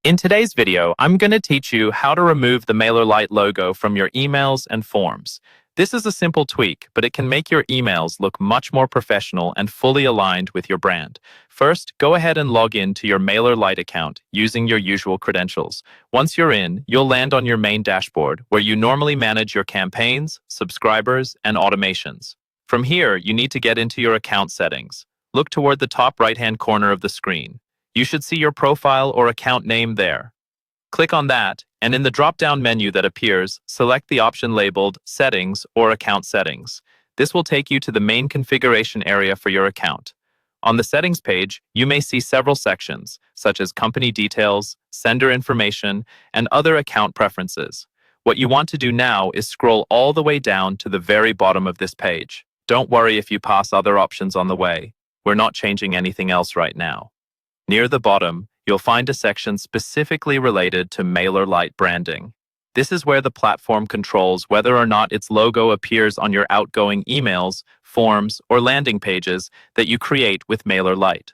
In today's video, I'm going to teach you how to remove the Mailerlite logo from your emails and forms. This is a simple tweak, but it can make your emails look much more professional and fully aligned with your brand. First, go ahead and log in to your Mailerlite account using your usual credentials. Once you're in, you'll land on your main dashboard where you normally manage your campaigns, subscribers, and automations. From here, you need to get into your account settings. Look toward the top right-hand corner of the screen. You should see your profile or account name there. Click on that, and in the drop-down menu that appears, select the option labeled Settings or Account Settings. This will take you to the main configuration area for your account. On the Settings page, you may see several sections, such as Company Details, Sender Information, and other account preferences. What you want to do now is scroll all the way down to the very bottom of this page. Don't worry if you pass other options on the way. We're not changing anything else right now. Near the bottom, you'll find a section specifically related to Mailerlite branding. This is where the platform controls whether or not its logo appears on your outgoing emails, forms, or landing pages that you create with Mailerlite.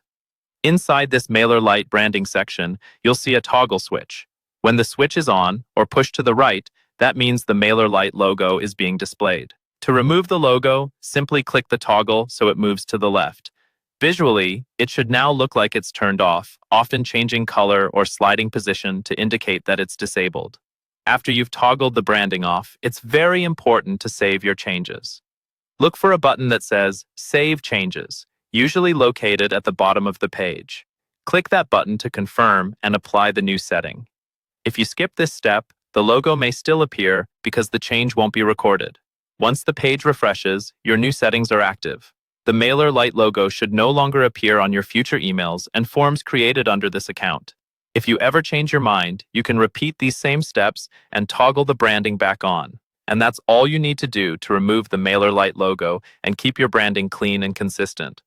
Inside this Mailerlite branding section, you'll see a toggle switch. When the switch is on or pushed to the right, that means the Mailerlite logo is being displayed. To remove the logo, simply click the toggle so it moves to the left. Visually, it should now look like it's turned off, often changing color or sliding position to indicate that it's disabled. After you've toggled the branding off, it's very important to save your changes. Look for a button that says Save Changes, usually located at the bottom of the page. Click that button to confirm and apply the new setting. If you skip this step, the logo may still appear because the change won't be recorded. Once the page refreshes, your new settings are active. The Mailerlite logo should no longer appear on your future emails and forms created under this account. If you ever change your mind, you can repeat these same steps and toggle the branding back on. And that's all you need to do to remove the Mailerlite logo and keep your branding clean and consistent.